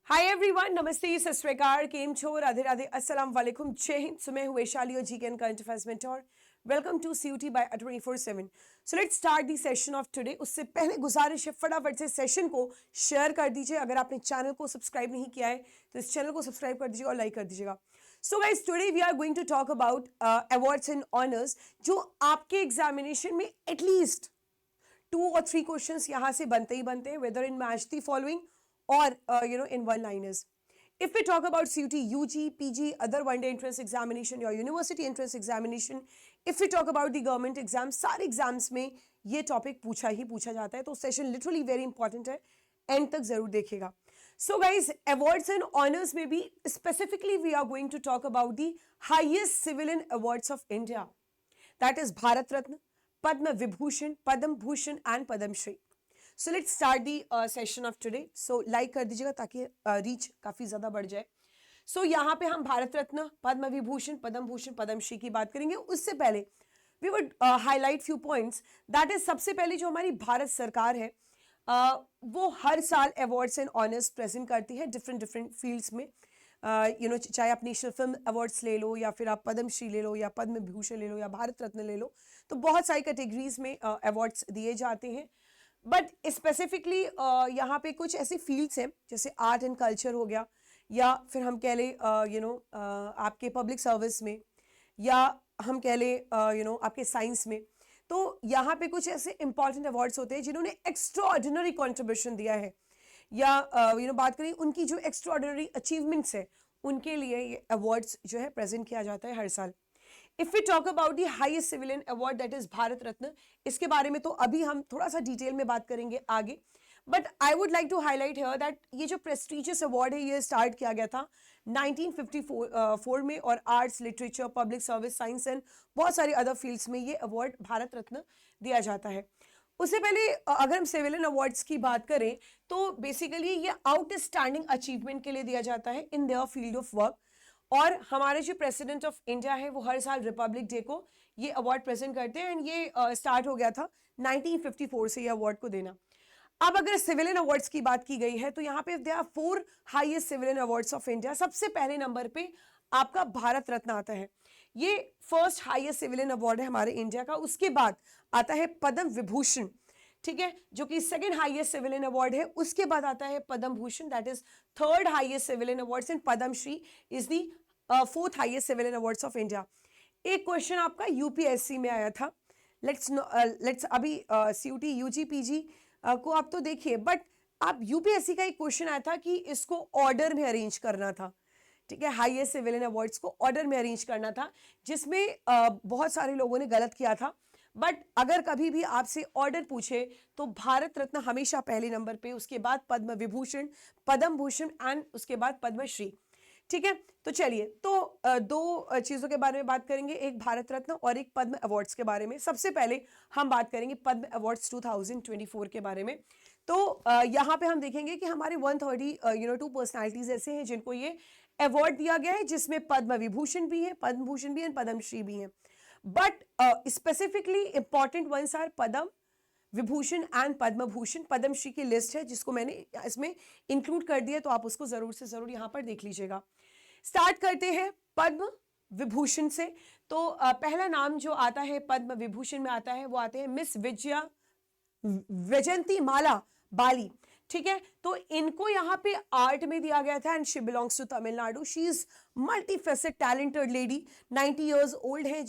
Hi everyone, नमस्ते, सत श्री अकाल, केम छो, राधे राधे, अस्सलाम वालेकुम, जय हिंद। सो मैं हूं वैशाली और GK and current affairs mentor. Welcome to CUT by 24/7। So let's start the session of today. उससे पहले गुजारिश है फटाफट से सेशन को शेयर कर दीजिए। अगर आपने चैनल को सब्सक्राइब नहीं किया है तो इस चैनल को सब्सक्राइब कर दीजिएगा और लाइक कर दीजिएगा। So guys, today we are going to talk about awards and honours, जो आपके एग्जामिनेशन में एटलीस्ट 2 or 3 questions यहाँ से बनते ही बनते हैं, whether in match the following or in one-liners. If we talk about CUT, UG, PG, other one-day entrance examination या university entrance examination, if we talk about the government exams, सारे exams में ये topic पूछा ही पूछा जाता है, तो session literally very important है, end तक जरूर देखिएगा। So guys, awards and honors में भी specifically we are going to talk about the highest civilian awards of India. That is Bharat Ratna, Padma Vibhushan, Padam Bhushan and Padam Shri. So let's start the session of today. So like कर दीजिएगा ताकि reach काफ़ी ज़्यादा बढ़ जाए। So यहाँ पे हम भारत रत्न, पद्म विभूषण, पद्म भूषण, पद्म श्री की बात करेंगे। उससे पहले we would highlight few points. That is, सबसे पहले जो हमारी भारत सरकार है वो हर साल अवार्ड्स एंड ऑनर्स प्रेजेंट करती है डिफरेंट फील्ड्स में। चाहे आप नेशनल फिल्म अवार्ड्स ले लो या फिर आप पद्मश्री ले लो या पद्म विभूषण ले लो या भारत रत्न ले लो, तो बहुत सारी कैटेगरीज में अवार्ड्स दिए जाते हैं। बट स्पेसिफिकली यहाँ पे कुछ ऐसे फील्ड्स हैं जैसे आर्ट एंड कल्चर हो गया, या फिर हम कह लें आपके पब्लिक सर्विस में, या हम कह लें आपके साइंस में। तो यहाँ पे कुछ ऐसे इंपॉर्टेंट अवार्ड्स होते हैं जिन्होंने एक्स्ट्रा ऑर्डिनरी कॉन्ट्रीब्यूशन दिया है, या बात करें उनकी जो एक्स्ट्रा ऑर्डिनरी अचीवमेंट्स है, उनके लिए ये अवार्ड्स जो है प्रेजेंट किया जाता है हर साल। If we talk about the highest civilian award, that is Bharat Ratna, इसके बारे में तो अभी हम थोड़ा सा डिटेल में बात करेंगे आगे। But I would like to highlight here that ये जो प्रेस्टिजियस अवार्ड है ये स्टार्ट किया गया था 1954 में, और arts, literature, public service, science and बहुत सारे अदर फील्ड्स में ये अवार्ड भारत रत्न दिया जाता है। उससे पहले अगर हम सिविलियन अवार्ड्स की बात करें तो बेसिकली ये आउटस्टैंडिंग अचीवमेंट के लिए दिया जाता है in their field of work. और हमारे जो प्रेसिडेंट ऑफ इंडिया है वो हर साल रिपब्लिक डे को ये अवार्ड प्रेजेंट करते हैं, एंड ये स्टार्ट हो गया था 1954 से ये अवार्ड को देना। अब अगर सिविलियन अवार्ड्स की बात की गई है तो यहाँ पे there are 4 highest civilian awards of India. सबसे पहले नंबर पे आपका भारत रत्न आता है, ये फर्स्ट हाईएस्ट सिविलियन अवार्ड है हमारे इंडिया का। उसके बाद आता है पद्म विभूषण, ठीक है, जो कि सेकंड हाईएस्ट सिविलियन अवार्ड है। उसके बाद आता है Padma Bhushan, that is third highest civilian awards, and Padma Shri is the fourth highest civilian awards of India. एक क्वेश्चन आपका यूपीएससी में आया था, लेट्स अभी सीयूटी, यूजी, पीजी को आप तो देखिए, बट आप यूपीएससी का एक क्वेश्चन आया था कि इसको ऑर्डर में अरेंज करना था, ठीक है, हाईएस्ट सिविलियन अवार्ड्स को ऑर्डर में अरेंज करना था, जिसमें बहुत सारे लोगों ने गलत किया था। बट अगर कभी भी आपसे ऑर्डर पूछे तो भारत रत्न हमेशा पहले नंबर पे, उसके बाद पद्म विभूषण, पद्म भूषण एंड उसके बाद पद्मश्री, ठीक है। तो चलिए, तो दो चीज़ों के बारे में बात करेंगे, एक भारत रत्न और एक पद्म अवार्ड्स के बारे में। सबसे पहले हम बात करेंगे पद्म अवार्ड्स 2024 के बारे में। तो यहाँ पे हम देखेंगे कि हमारे 132 पर्सनालिटीज ऐसे हैं जिनको ये अवार्ड दिया गया है, जिसमें पद्म विभूषण भी है, पद्म भूषण भी है, पद्मश्री भी है। But specifically important ones are Padma Vibhushan and Padma Bhushan. Padmashri की लिस्ट है जिसको मैंने इसमें इंक्लूड कर दिया, तो आप उसको जरूर से जरूर यहाँ पर देख लीजिएगा। स्टार्ट करते हैं पद्म विभूषण से। तो पहला नाम जो आता है पद्म विभूषण में आता है वो आते हैं मिस वैजयंती माला बाली, ठीक है। तो इनको यहाँ पे आर्ट में दिया गया था, and she belongs to Tamil Nadu. She is multifaceted talented lady, 90 years old है,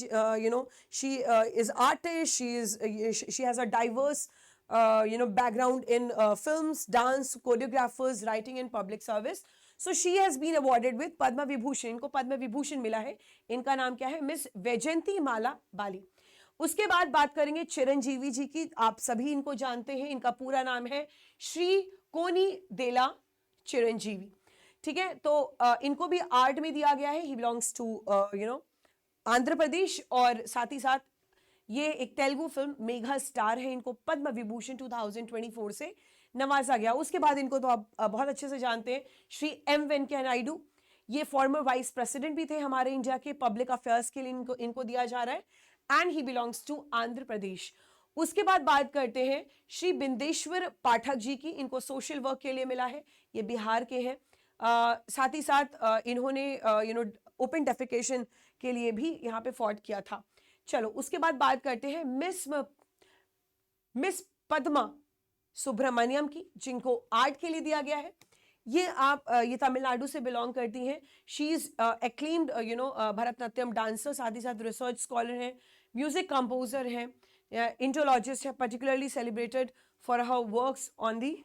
she is artist, she has a diverse background in films, dance, choreographers, writing and public service. So she has been awarded with Padma Vibhushan. इनको पद्म विभूषण मिला है। इनका नाम क्या है? Miss Vaijayanti माला बाली। उसके बाद बात करेंगे चिरंजीवी जी की। आप सभी इनको जानते हैं, इनका पूरा नाम है श्री कोनी देला चिरंजीवी, ठीक है। तो इनको भी आर्ट में दिया गया है। ही बिलोंग्स टू आंध्र प्रदेश, और साथ ही साथ ये एक तेलुगु फिल्म मेघा स्टार है। इनको पद्म विभूषण 2024 से नवाजा गया। उसके बाद इनको तो आप बहुत अच्छे से जानते हैं, श्री एम वेंकैया नायडू। ये फॉर्मर वाइस प्रेसिडेंट भी थे हमारे इंडिया के। पब्लिक अफेयर्स के लिए इनको दिया जा रहा है, and he belongs to Andhra Pradesh. उसके बाद बात करते हैं श्री बिंदेश्वर पाठक जी की। इनको सोशल वर्क के लिए मिला है, ये बिहार के हैं। साथ ही साथ इन्होंने ओपन डेफिकेशन के लिए भी यहाँ पे फॉट किया था। चलो उसके बाद बात करते हैं मिस पद्मा सुब्रमण्यम की, जिनको आर्ट के लिए दिया गया है। ये तमिलनाडु से बिलोंग करती हैं। She is acclaimed Bharatanatyam dancer, साथ ही साथ रिसर्च स्कॉलर हैं, म्यूजिक कंपोजर हैं, इंटोलॉजिस्ट है, particularly celebrated for her works on the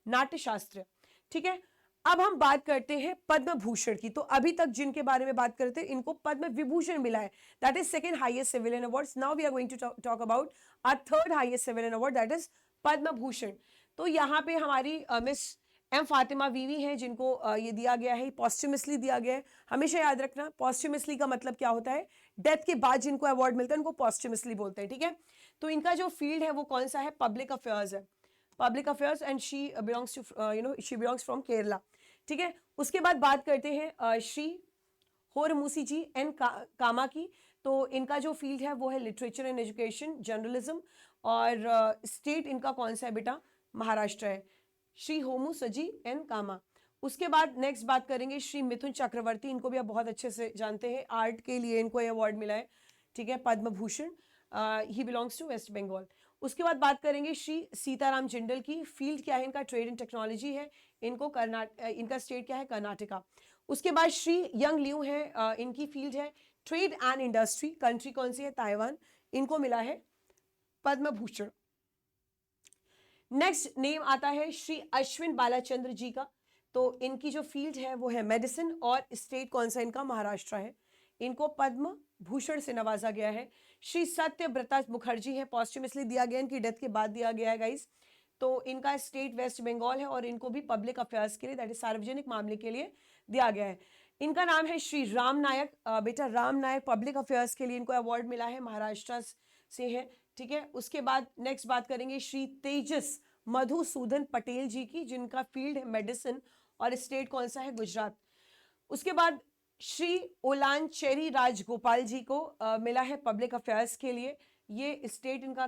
नाट्य शास्त्र। ठीक है, अब हम बात करते हैं पद्म भूषण की। तो अभी तक जिनके बारे में बात करते हैं, इनको पद्म विभूषण मिला है, that is second highest civilian awards. Now we are going to talk about a third highest civilian award, that is Padma Bhushan. तो यहाँ पे हमारी मिस एम फातिमा वीवी हैं, जिनको ये दिया गया है, पॉस्ट्यूमसली दिया गया है। हमेशा याद रखना, पॉस्ट्यूमसली का मतलब क्या होता है, डेथ के बाद जिनको अवार्ड मिलता है उनको पॉस्ट्यूमसली बोलते हैं। ठीक है, तो इनका जो फील्ड है वो कौन सा है, पब्लिक अफेयर्स है, public affairs, and she belongs to she belongs from Kerala. ठीक है, उसके बाद बात करते हैं श्री होरमुसी जी एन कामा की। तो इनका जो फील्ड है वो है लिटरेचर एंड एजुकेशन, जर्नलिज्म, और स्टेट इनका कौन सा है बेटा, महाराष्ट्र है, श्री होमू सजी एन कामा। उसके बाद नेक्स्ट बात करेंगे श्री मिथुन चक्रवर्ती, इनको भी आप बहुत अच्छे से जानते हैं, आर्ट के लिए इनको ये अवार्ड मिला है। ठीक है, Padma Bhushan, he belongs to West Bengal. उसके बाद बात करेंगे श्री सीताराम जिंदल की, फील्ड क्या है इनका, ट्रेड एंड टेक्नोलॉजी है, इनको इनका स्टेट क्या है, कर्नाटका। उसके बाद श्री यंग लियू है, इनकी फील्ड है ट्रेड एंड इंडस्ट्री, कंट्री कौन सी है, ताइवान, इनको मिला है पद्म भूषण। नेक्स्ट नेम आता है श्री अश्विन बालाचंद्र जी का। तो इनकी जो फील्ड है वो है मेडिसिन, और स्टेट कौन सा इनका, महाराष्ट्र है, इनको पद्म भूषण से नवाजा गया है। श्री सत्यव्रता मुखर्जी है, पॉस्ट्यूमसली दिया गया, इनकी डेथ के बाद दिया गया है गाइस। तो इनका स्टेट वेस्ट बंगाल है, और इनको भी पब्लिक अफेयर्स के लिए, दैट इज सार्वजनिक मामले के लिए दिया गया है। इनका नाम है श्री राम नायक, बेटा राम नायक, पब्लिक अफेयर्स के लिए इनको अवार्ड मिला है, महाराष्ट्र से है। ठीक है, उसके बाद नेक्स्ट बात करेंगे श्री तेजस मधुसूदन पटेल जी की, जिनका फील्ड है मेडिसिन, और स्टेट कौन सा है, गुजरात। उसके बाद श्री ओलांचेरी राजगोपाल जी को मिला है पब्लिक अफेयर्स के लिए, ये स्टेट इनका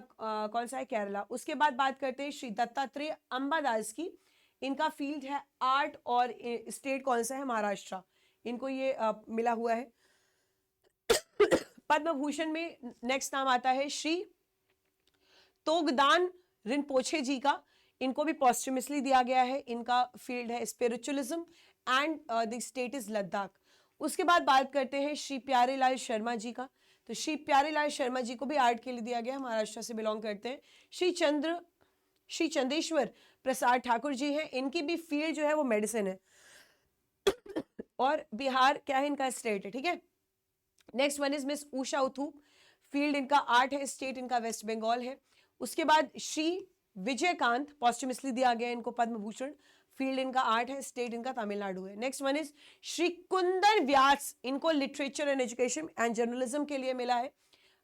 कौन सा है, केरला। उसके बाद बात करते हैं श्री दत्तात्रेय अंबादास की, इनका फील्ड है आर्ट, और स्टेट कौन सा है, महाराष्ट्र, इनको ये मिला हुआ है। पद्म भूषण में नेक्स्ट नाम आता है श्री तोगदान रिनपोछे जी का, इनको भी पॉस्ट्यूमसली दिया गया है, इनका फील्ड है spiritualism, and the state is Ladakh. उसके बाद बात करते हैं श्री प्यारेलाल शर्मा जी का। तो श्री प्यारेलाल शर्मा जी को भी आर्ट के लिए दिया गया, महाराष्ट्र से बिलोंग करते हैं। श्री चंदेश्वर प्रसाद ठाकुर जी हैं, इनकी भी फील्ड जो है वो मेडिसिन है, और बिहार क्या है इनका, स्टेट है। ठीक है, next one is miss Usha Uthup, field इनका आर्ट है, स्टेट इनका वेस्ट बंगाल है। उसके बाद श्री विजयकांत, पॉस्ट्यूमसली दिया गया इनको पद्म भूषण, फील्ड इनका आर्ट है, स्टेट इनका तमिलनाडु है। Next one is Shri Kundan Vyas, इनको literature and education and journalism के लिए मिला है,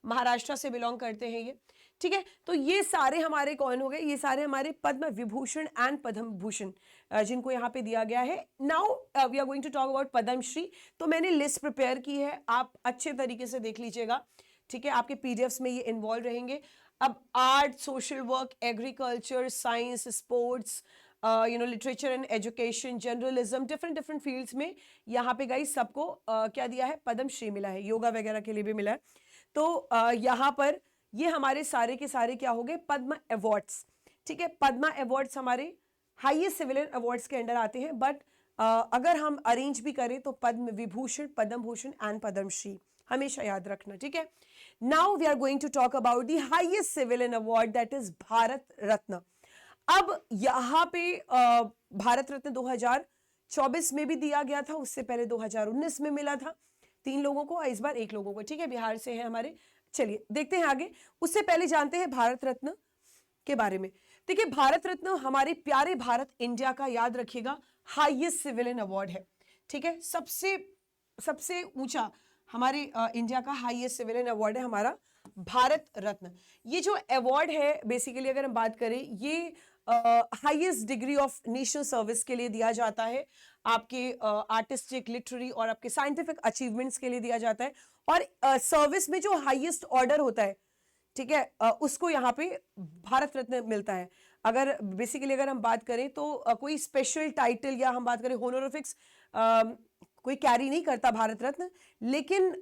महाराष्ट्र से बिलोंग करते हैं ये। ठीक है, तो ये सारे हमारे कौन हो गए, ये सारे हमारे पद्म विभूषण एंड पद्म भूषण जिनको यहाँ पे दिया गया है। Now we are going to talk about Padma Shri. तो मैंने लिस्ट प्रिपेयर की है, आप अच्छे तरीके से देख लीजिएगा। ठीक है, आपके पीडीएफ्स में ये इन्वॉल्व रहेंगे। अब art, social work, agriculture, science, sports, literature and education, journalism, different fields में यहाँ पे गाइस सबको क्या दिया है, पद्मश्री मिला है, योगा वगैरह के लिए भी मिला है। तो यहाँ पर ये हमारे सारे के सारे क्या हो गए, पद्म अवार्ड्स। ठीक है, पद्मा अवार्ड्स हमारे हाईएस्ट सिविलियन अवार्ड्स के अंडर आते हैं, बट अगर हम अरेंज भी करें तो पद्म विभूषण, पद्म भूषण एंड पद्मश्री, हमेशा याद रखना। ठीक है, now we are going to talk about the highest civilian award, that is Bharat Ratna. अब यहाँ पे भारत रत्न 2024 में भी दिया गया था, उससे पहले 2019 में मिला था 3 लोगों को, इस बार 1 लोगों को। ठीक है, बिहार से है हमारे। चलिए देखते हैं आगे, उससे पहले जानते हैं भारत रत्न के बारे में। देखिए, भारत रत्न हमारे प्यारे भारत इंडिया का, याद रखिएगा, हाईएस्ट सिविलियन अवार्ड है। ठीक है, सबसे ऊंचा हमारे इंडिया का हाईएस्ट सिविलियन अवार्ड है हमारा भारत रत्न। ये जो अवार्ड है बेसिकली अगर हम बात करें, ये highest degree of national service के लिए दिया जाता है, आपके आर्टिस्टिक, लिटरेरी और आपके साइंटिफिक अचीवमेंट्स के लिए दिया जाता है, और सर्विस में जो हाईएस्ट ऑर्डर होता है, ठीक है, उसको यहाँ पे भारत रत्न मिलता है। अगर बेसिकली अगर हम बात करें तो कोई स्पेशल टाइटल या हम बात करें होनोरिफिक्स कोई कैरी नहीं करता भारत रत्न, लेकिन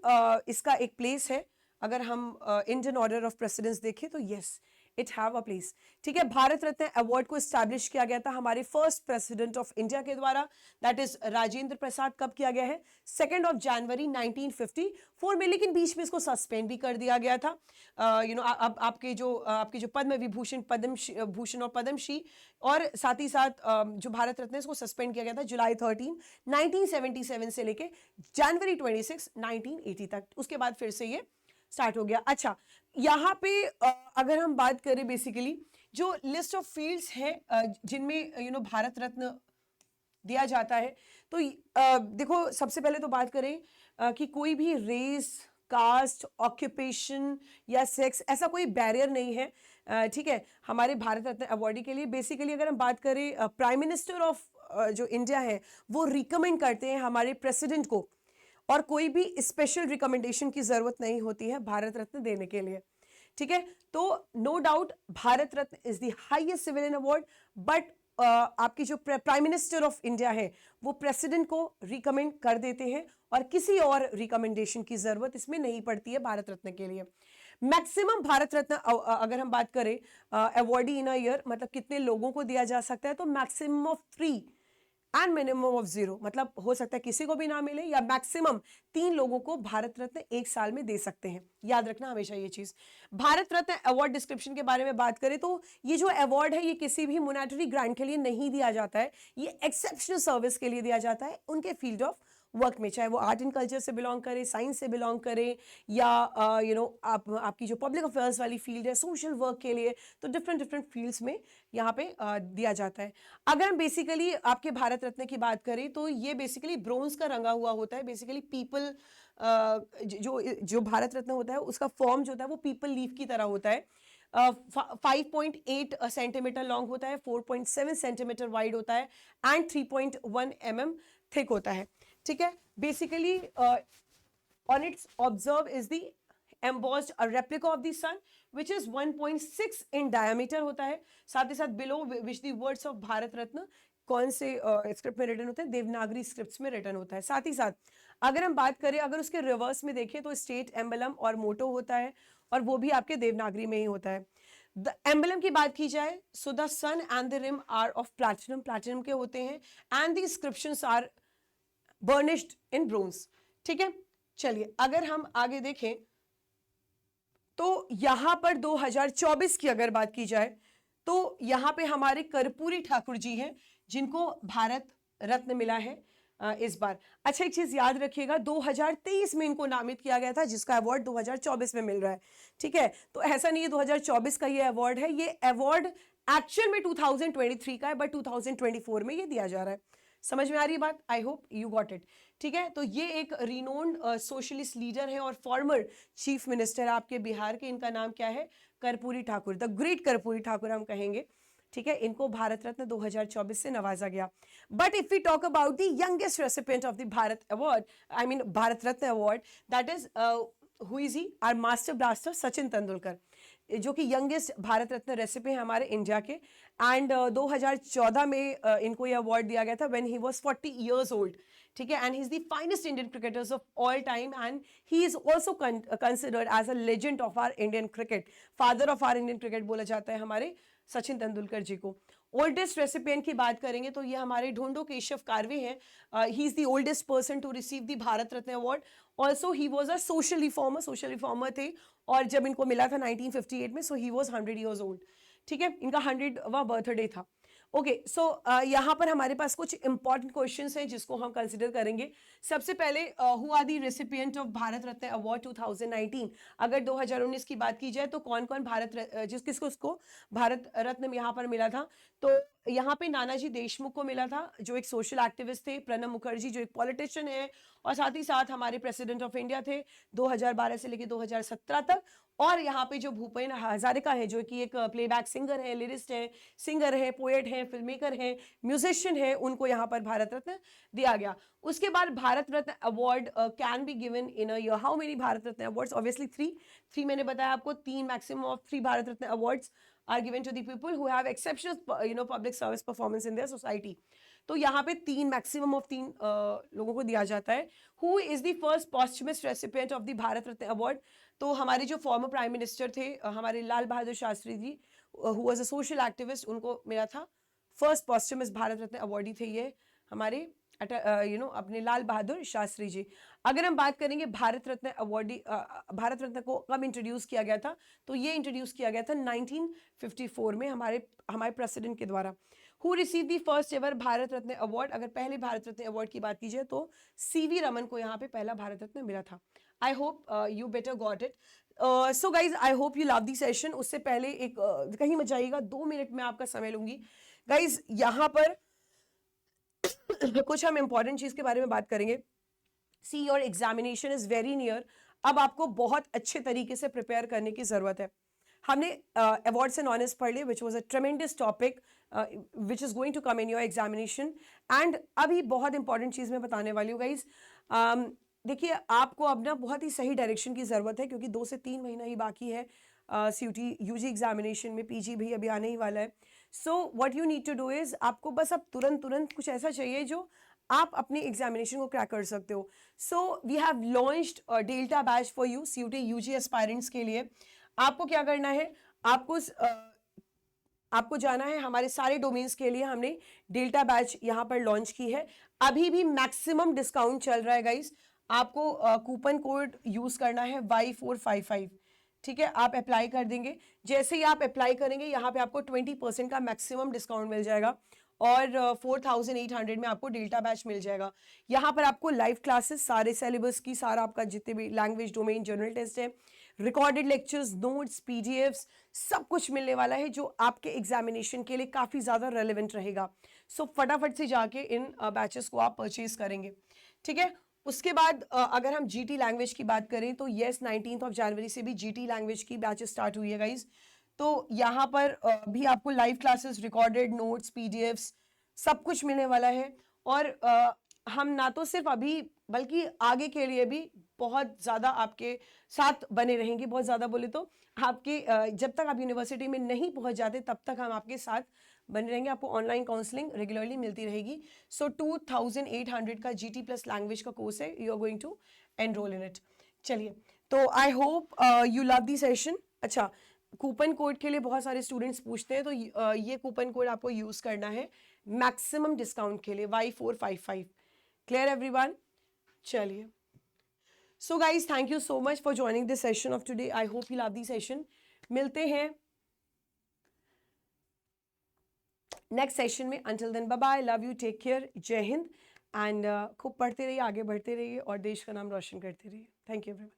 इसका एक प्लेस है। अगर हम इंडियन ऑर्डर ऑफ प्रेसिडेंस देखें तो yes, it have a place. ठीक है, भारत रत्न अवार्ड को एस्टैब्लिश किया गया था हमारे फर्स्ट प्रेसिडेंट ऑफ इंडिया के द्वारा, दैट इज राजेंद्र प्रसाद। कब किया गया है? 2 जनवरी 1954 में, लेकिन बीच में इसको सस्पेंड भी कर दिया गया था। अब आपके जो पद्म विभूषण, पद्म भूषण और पद्मश्री, और साथ ही साथ जो भारत रत्न है इसको सस्पेंड किया गया था जुलाई 13 1977 से लेके जनवरी 26 1980 तक। उसके बाद फिर से ये स्टार्ट हो गया। अच्छा, यहाँ पे अगर हम बात करें बेसिकली जो लिस्ट ऑफ फील्ड्स हैं जिनमें भारत रत्न दिया जाता है, तो देखो सबसे पहले तो बात करें कि कोई भी रेस, कास्ट, ऑक्यूपेशन या सेक्स, ऐसा कोई बैरियर नहीं है। ठीक है, हमारे भारत रत्न अवार्डी के लिए बेसिकली अगर हम बात करें प्राइम मिनिस्टर ऑफ जो इंडिया है वो रिकमेंड करते हैं हमारे प्रेसिडेंट को, और कोई भी स्पेशल रिकमेंडेशन की जरूरत नहीं होती है भारत रत्न देने के लिए। ठीक है, तो no doubt Bharat Ratna is the highest civilian award, but आपकी जो प्राइम मिनिस्टर ऑफ इंडिया है वो प्रेसिडेंट को रिकमेंड कर देते हैं, और किसी और रिकमेंडेशन की जरूरत इसमें नहीं पड़ती है भारत रत्न के लिए। मैक्सिमम भारत रत्न अगर हम बात करें अवार्डी इन अ ईयर, मतलब कितने लोगों को दिया जा सकता है, तो maximum of 3 and minimum of 0, मतलब हो सकता है किसी को भी ना मिले, या मैक्सिमम 3 लोगों को भारत रत्न एक साल में दे सकते हैं। याद रखना हमेशा ये चीज। भारत रत्न अवार्ड डिस्क्रिप्शन के बारे में बात करें तो ये जो अवार्ड है ये किसी भी मॉनेटरी ग्रांट के लिए नहीं दिया जाता है, ये एक्सेप्शनल सर्विस के लिए दिया जाता है उनके फील्ड ऑफ वर्क में, चाहे वो आर्ट एंड कल्चर से बिलोंग करे, साइंस से बिलोंग करे, या आपकी जो पब्लिक अफेयर्स वाली फील्ड है, सोशल वर्क के लिए, तो डिफरेंट डिफरेंट फील्ड्स में यहाँ पे दिया जाता है। अगर हम बेसिकली आपके भारत रत्न की बात करें तो ये बेसिकली ब्रोंज का रंगा हुआ होता है। बेसिकली पीपल जो भारत रत्न होता है उसका फॉर्म जो होता है वो पीपल लीफ की तरह होता है। 5.8 सेंटीमीटर लॉन्ग होता है, 4.7 सेंटीमीटर वाइड होता है, एंड 3.1 mm थिक होता है। ठीक है, basically on it's observe is the embossed a replica of the sun which is 1.6 in diameter होता है। साथ ही साथ below which the words of Bharat Ratna कौन से स्क्रिप्ट में रिटन होते हैं? देवनागरी स्क्रिप्ट्स में रिटन होता है। साथ ही साथ अगर हम बात करें, अगर उसके रिवर्स में देखें तो स्टेट एम्बलम और मोटो होता है, और वो भी आपके देवनागरी में ही होता है। द एम्बलम की बात की जाए, so the sun and the rim are of platinum, platinum के होते हैं, and the inscriptions are burnished in bronze. ठीक है, चलिए अगर हम आगे देखें तो यहां पर 2024 की अगर बात की जाए तो यहां पे हमारे कर्पूरी ठाकुर जी हैं जिनको भारत रत्न मिला है इस बार। अच्छा, एक चीज याद रखिएगा, 2023 में इनको नामित किया गया था जिसका अवार्ड 2024 में मिल रहा है। ठीक है, तो ऐसा नहीं है 2024 का ये अवार्ड है, ये अवार्ड एक्चुअल में 2023 का है, बट 2024 में ये दिया जा रहा है। समझ में आ रही बात? आई होप यू गॉट इट। ठीक है, तो ये एक रिनोन्ड सोशलिस्ट लीडर है और फॉर्मर चीफ मिनिस्टर आपके बिहार के। इनका नाम क्या है? कर्पूरी ठाकुर, द ग्रेट कर्पूरी ठाकुर हम कहेंगे। ठीक है, इनको भारत रत्न 2024 से नवाजा गया। But if we talk about the youngest recipient of the Bharat award, I mean Bharat Ratna award, that is who is he? Our master blaster Sachin Tendulkar, जो कि यंगेस्ट भारत रत्न रेसिपी है हमारे इंडिया के। एंड 2014 में इनको ये अवार्ड दिया गया था when he was 40 years old. ठीक है, and he is the finest Indian cricketers of all time, and he is also considered as a legend of our Indian cricket. Father of our Indian cricket बोला जाता है हमारे सचिन तेंदुलकर जी को। Oldest recipient की बात करेंगे तो ये हमारे ढूंढो केशव कारवे हैं। He is the oldest person to receive the Bharat Ratna award. Also he was a social reformer थे, और जब इनको मिला था 1958 में, so he was 100 years old. ठीक है, इनका 100वां बर्थडे था। ओके, सो यहाँ पर हमारे पास कुछ इंपॉर्टेंट क्वेश्चंस हैं जिसको हम कंसिडर करेंगे। सबसे पहले who are the recipient of Bharat Ratna award 2019? अगर 2019 की बात की जाए तो कौन कौन किसको उसको भारत रत्न यहाँ पर मिला था? तो यहाँ पे नानाजी देशमुख को मिला था जो एक सोशल एक्टिविस्ट थे, प्रणब मुखर्जी जो एक पॉलिटिशियन है, और साथ ही साथ हमारे प्रेसिडेंट ऑफ इंडिया थे 2012 से लेकर 2017 तक। और यहाँ पे जो भूपेन हजारिका है जो कि एक प्लेबैक सिंगर है, लिरिस्ट है, सिंगर है, पोएट है, फिल्म मेकर है, म्यूजिशियन है, उनको यहाँ पर भारत रत्न दिया गया। उसके बाद Bharat Ratna award can be given in a year. How many Bharat Ratna awards? Obviously 3 मैंने बताया आपको, 3 maximum of 3 Bharat Ratna awards are given to the people who have exceptional public service performance in their society. तो यहाँ पे 3 मैक्सिमम ऑफ 3 लोगों को दिया जाता है। Who is the first posthumous recipient of the Bharat Ratna award? तो हमारे जो फॉर्मर प्राइम मिनिस्टर थे हमारे Lal Bahadur Shastri ji, who was a social activist, उनको मिला था first posthumous Bharat Ratna awardee थे ये हमारे अपने लाल बहादुर शास्त्री जी। अगर हम बात करेंगे भारत रत्न अवार्डी, भारत रत्न को कब इंट्रोड्यूस किया गया था? तो ये इंट्रोड्यूस किया गया था 1954 में हमारे प्रेसिडेंट के द्वारा। Who receive the first ever Bharat Ratna award? अगर पहले भारत रत्न अवार्ड की बात की जाए तो सीवी रमन को यहाँ पे पहला भारत रत्न मिला था। आई hope you better got it. So guys, I hope you love the session. उससे पहले एक कहीं मत जाइएगा, 2 मिनट में आपका समय लूंगी। गाइज यहाँ पर कुछ हम इंपॉर्टेंट चीज के बारे में बात करेंगे। See your examination is very near. अब आपको बहुत अच्छे तरीके से प्रिपेयर करने की जरूरत है। हमने अवार्ड्स एंड ऑनर्स पढ़ लिए, which was a tremendous topic which is going to come in your examination. And अभी बहुत इंपॉर्टेंट चीज मैं बताने वाली हूँ गाइज। देखिए, आपको अब ना बहुत ही सही डायरेक्शन की जरूरत है, क्योंकि 2 से 3 महीना ही बाकी है CUT UG एग्जामिनेशन में। PG भी अभी आने ही वाला है। So what you need to do is, आपको बस अब तुरंत कुछ ऐसा चाहिए जो आप अपने एग्जामिनेशन को क्रैक कर सकते हो। So we have launched delta batch for you CUT UG aspirants के लिए। आपको क्या करना है, आपको जाना है हमारे सारे डोमेन्स के लिए हमने डेल्टा बैच यहाँ पर लॉन्च की है। अभी भी मैक्सिमम डिस्काउंट चल रहा है गाइस। आपको कूपन कोड यूज करना है Y455, ठीक है? आप अप्लाई कर देंगे। जैसे ही आप अप्लाई करेंगे यहाँ पे आपको 20% का मैक्सिमम डिस्काउंट मिल जाएगा और 4800 में आपको डेल्टा बैच मिल जाएगा। यहाँ पर आपको लाइव क्लासेस, सारे सिलेबस की, सारा आपका जितने भी लैंग्वेज डोमेन जनरल टेस्ट है, रिकॉर्डेड लेक्चर्स, नोट्स, PDFs, सब कुछ मिलने वाला है जो आपके एग्जामिनेशन के लिए काफ़ी ज़्यादा रेलिवेंट रहेगा। सो फटाफट से जाके इन बैचेस को आप परचेज करेंगे, ठीक है? उसके बाद अगर हम GT लैंग्वेज की बात करें तो येस 19 जनवरी से भी GT लैंग्वेज की बैचेस स्टार्ट हुई है गाइज। तो यहाँ पर भी आपको live classes, recorded notes, PDFs सब कुछ मिलने वाला है। और हम ना तो सिर्फ अभी बल्कि आगे के लिए भी बहुत ज़्यादा आपके साथ बने रहेंगे। बहुत ज़्यादा बोले तो आपके जब तक आप यूनिवर्सिटी में नहीं पहुँच जाते तब तक हम आपके साथ बने रहेंगे। आपको ऑनलाइन काउंसलिंग रेगुलरली मिलती रहेगी। सो 2800 का GT प्लस लैंग्वेज का कोर्स है, you are going to enroll in it. चलिए, तो I hope you love the session. अच्छा, कूपन कोड के लिए बहुत सारे स्टूडेंट्स पूछते हैं, तो ये कूपन कोड आपको यूज करना है मैक्सिमम डिस्काउंट के लिए, Y455। Clear everyone? चलिए, so guys, thank you so much for joining this session of today. I hope you love the session. मिलते हैं नेक्स्ट सेशन में। Until then, bye bye, love you, take care, जय हिंद। And खूब पढ़ते रहिए, आगे बढ़ते रहिए और देश का नाम रोशन करते रहिए। Thank you everyone.